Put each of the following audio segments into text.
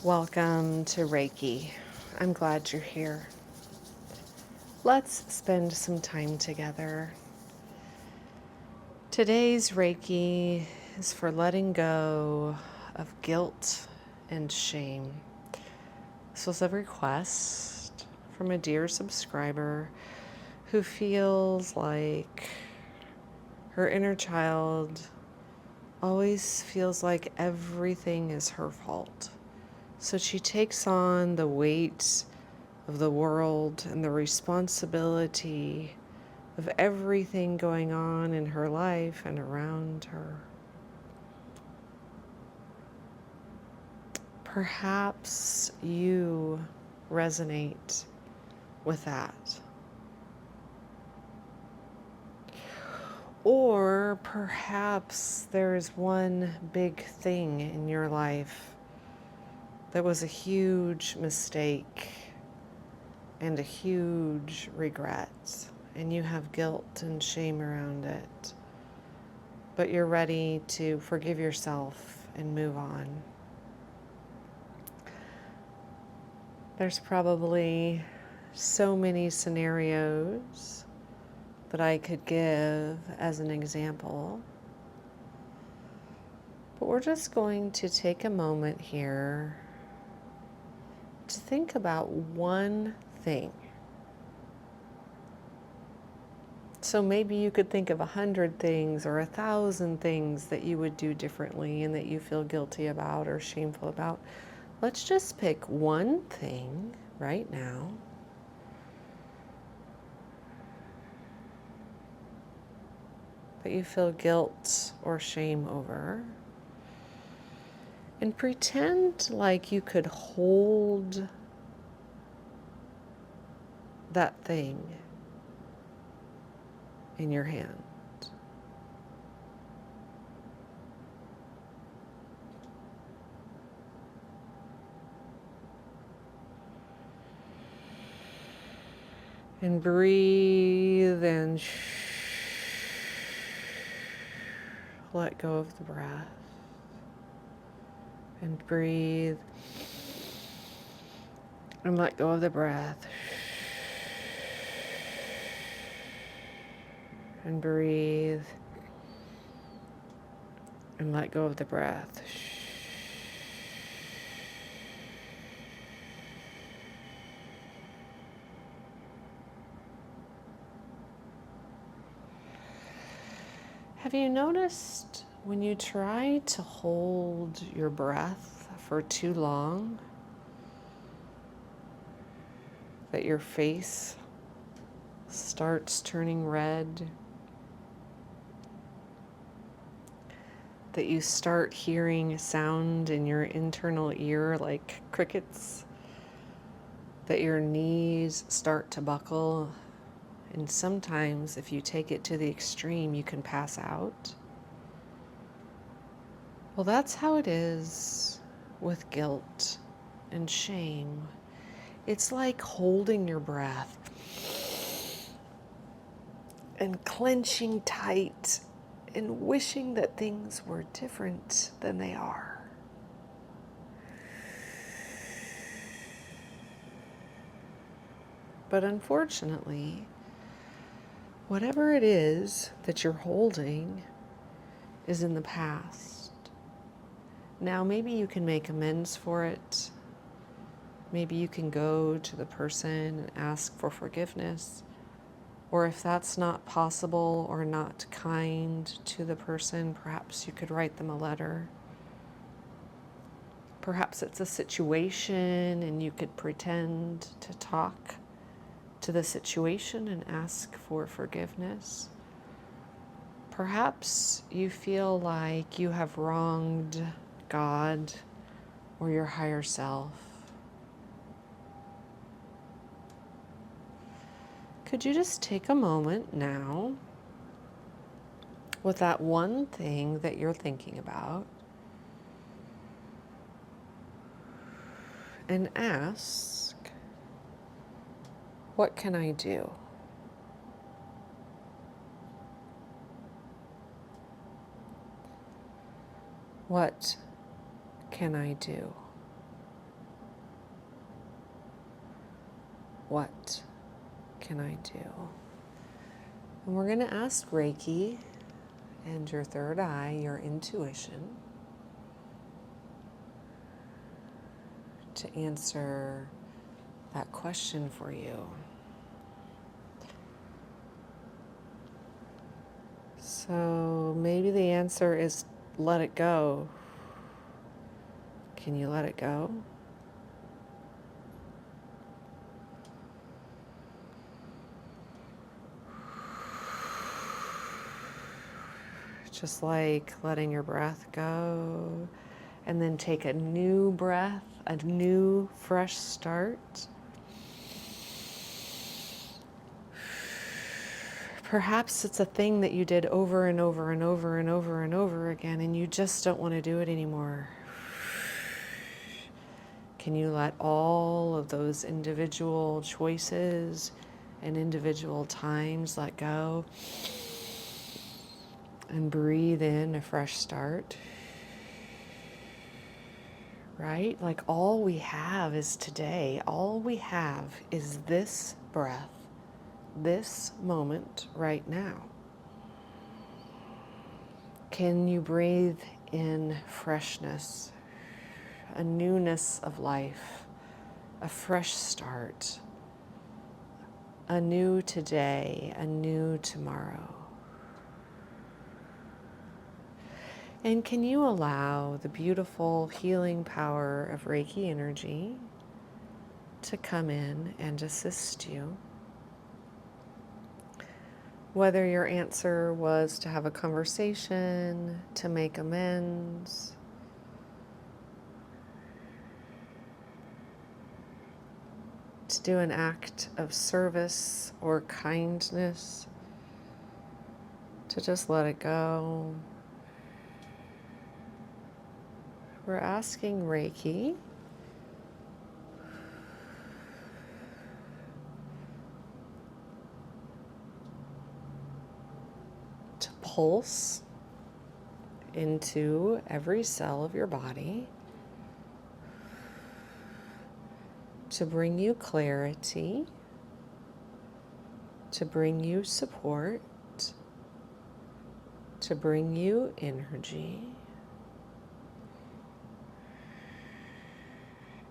Welcome to Reiki. I'm glad you're here. Let's spend some time together. Today's Reiki is for letting go of guilt and shame. This was a request from a dear subscriber who feels like her inner child always feels like everything is her fault. So she takes on the weight of the world and the responsibility of everything going on in her life and around her. Perhaps you resonate with that. Or perhaps there is one big thing in your life that was a huge mistake and a huge regret, and you have guilt and shame around it, but you're ready to forgive yourself and move on. There's probably so many scenarios that I could give as an example, but we're just going to take a moment here to think about one thing. So maybe you could think of 100 things or 1,000 things that you would do differently and that you feel guilty about or shameful about. Let's just pick one thing right now that you feel guilt or shame over, and pretend like you could hold that thing in your hand. And breathe and let go of the breath. And breathe and let go of the breath. And breathe and let go of the breath. Have you noticed when you try to hold your breath for too long that your face starts turning red? That you start hearing a sound in your internal ear like crickets? That your knees start to buckle? And sometimes, if you take it to the extreme, you can pass out. Well, that's how it is with guilt and shame. It's like holding your breath and clenching tight and wishing that things were different than they are. But unfortunately, whatever it is that you're holding is in the past. Now, maybe you can make amends for it. Maybe you can go to the person and ask for forgiveness. Or if that's not possible or not kind to the person, perhaps you could write them a letter. Perhaps it's a situation and you could pretend to talk to the situation and ask for forgiveness. Perhaps you feel like you have wronged God or your higher self. Could you just take a moment now with that one thing that you're thinking about and ask, what can I do? What can I do? What can I do? And we're going to ask Reiki and your third eye, your intuition, to answer that question for you. So maybe the answer is let it go. Can you let it go? Just like letting your breath go, and then take a new breath, a new fresh start. Perhaps it's a thing that you did over and over and over and over and over again, and you just don't want to do it anymore. Can you let all of those individual choices and individual times let go and breathe in a fresh start? Right? Like all we have is today. All we have is this breath, this moment right now. Can you breathe in freshness, a newness of life, a fresh start, a new today, a new tomorrow? And can you allow the beautiful healing power of Reiki energy to come in and assist you? Whether your answer was to have a conversation, to make amends, to do an act of service or kindness, to just let it go. We're asking Reiki to pulse into every cell of your body, to bring you clarity, to bring you support, to bring you energy,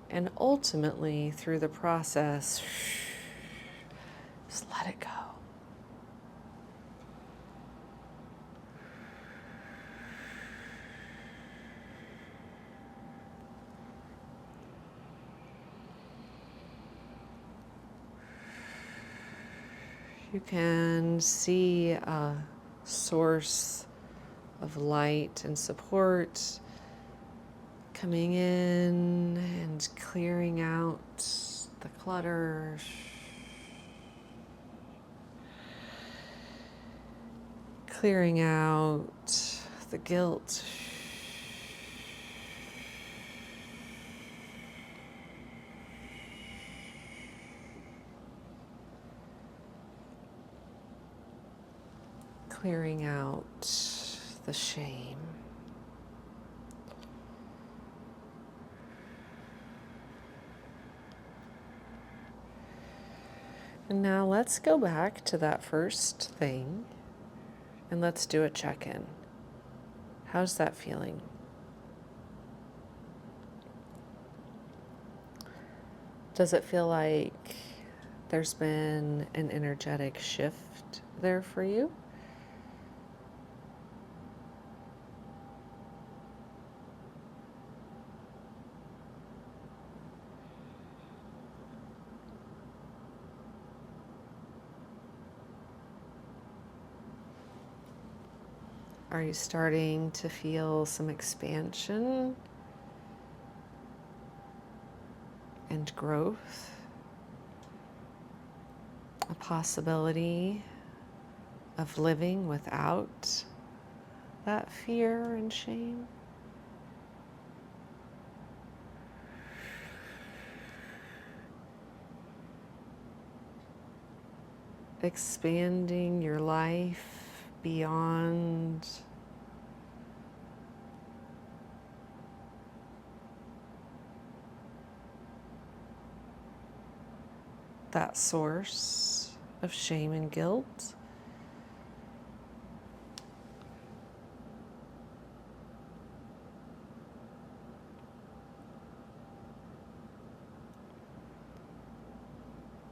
and ultimately through the process, just let it go. You can see a source of light and support coming in and clearing out the clutter, clearing out the guilt, clearing out the shame. And now let's go back to that first thing and let's do a check-in. How's that feeling? Does it feel like there's been an energetic shift there for you? Are you starting to feel some expansion and growth? A possibility of living without that fear and shame? Expanding your life beyond that source of shame and guilt.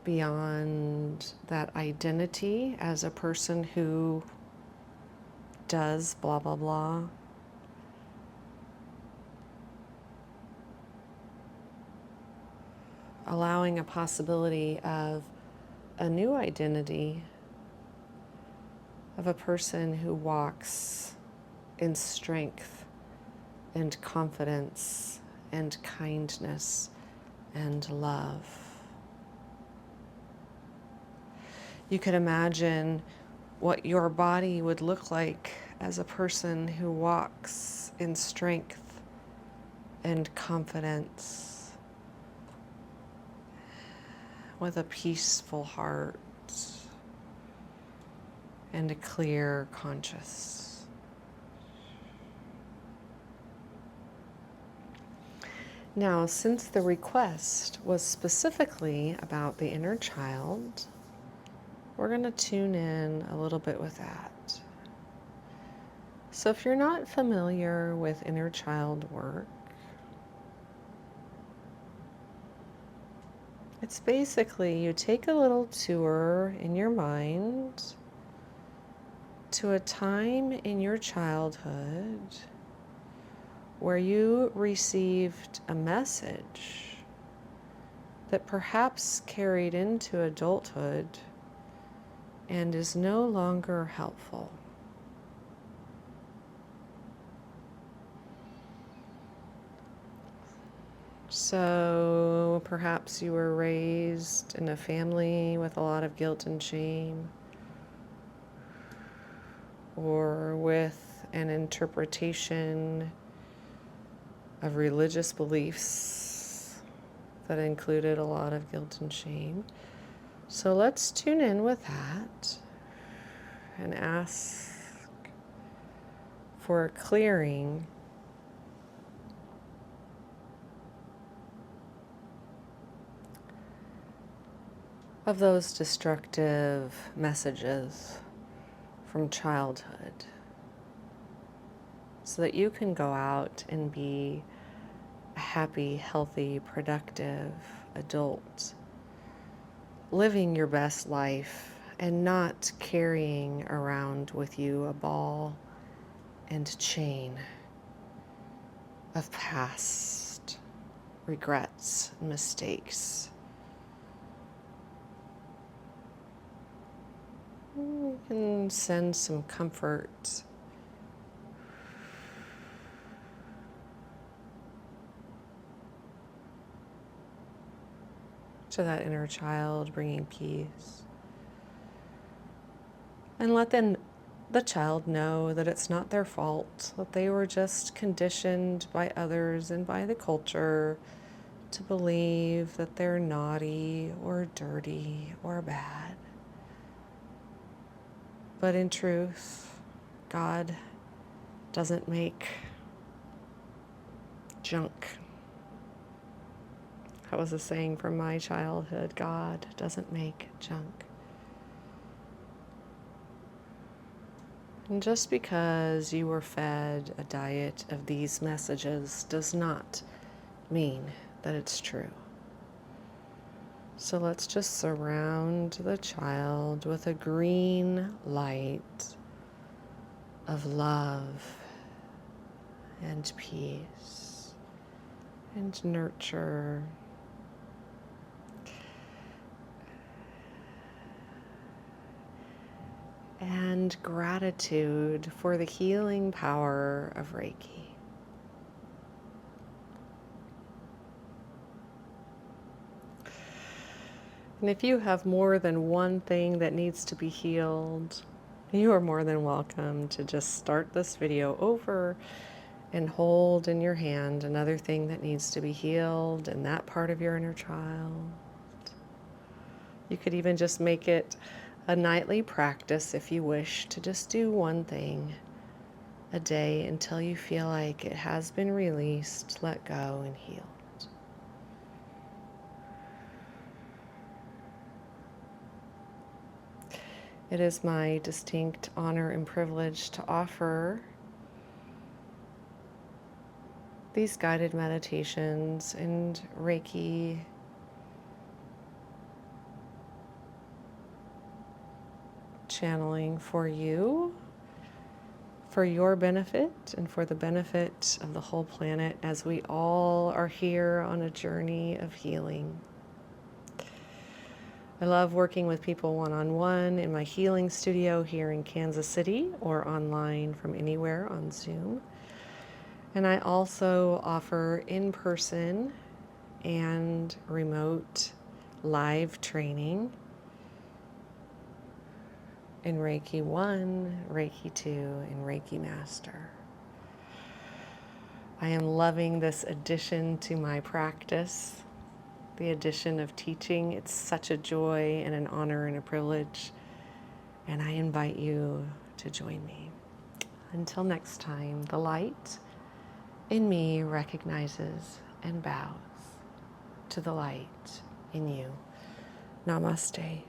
Beyond that identity as a person who does blah, blah, blah. Allowing a possibility of a new identity of a person who walks in strength and confidence and kindness and love. You could imagine what your body would look like as a person who walks in strength and confidence with a peaceful heart and a clear conscience. Now, since the request was specifically about the inner child, we're going to tune in a little bit with that. So if you're not familiar with inner child work, it's basically you take a little tour in your mind to a time in your childhood where you received a message that perhaps carried into adulthood and is no longer helpful. So perhaps you were raised in a family with a lot of guilt and shame, or with an interpretation of religious beliefs that included a lot of guilt and shame. So let's tune in with that and ask for a clearing of those destructive messages from childhood, so that you can go out and be a happy, healthy, productive adult, living your best life and not carrying around with you a ball and chain of past regrets and mistakes. You can send some comfort to that inner child, bringing peace. And let the child know that it's not their fault, that they were just conditioned by others and by the culture to believe that they're naughty or dirty or bad. But in truth, God doesn't make junk. That was a saying from my childhood. God doesn't make junk. And just because you were fed a diet of these messages does not mean that it's true. So let's just surround the child with a green light of love and peace and nurture. And gratitude for the healing power of Reiki. And if you have more than one thing that needs to be healed, you are more than welcome to just start this video over and hold in your hand another thing that needs to be healed in that part of your inner child. You could even just make it a nightly practice if you wish to just do one thing a day until you feel like it has been released, let go, and healed. It is my distinct honor and privilege to offer these guided meditations and Reiki channeling for you, for your benefit and for the benefit of the whole planet, as we all are here on a journey of healing. I love working with people one-on-one in my healing studio here in Kansas City or online from anywhere on Zoom. And I also offer in-person and remote live training in Reiki 1, Reiki 2, and Reiki Master. I am loving this addition to my practice, the addition of teaching. It's such a joy and an honor and a privilege, and I invite you to join me. Until next time, the light in me recognizes and bows to the light in you. Namaste.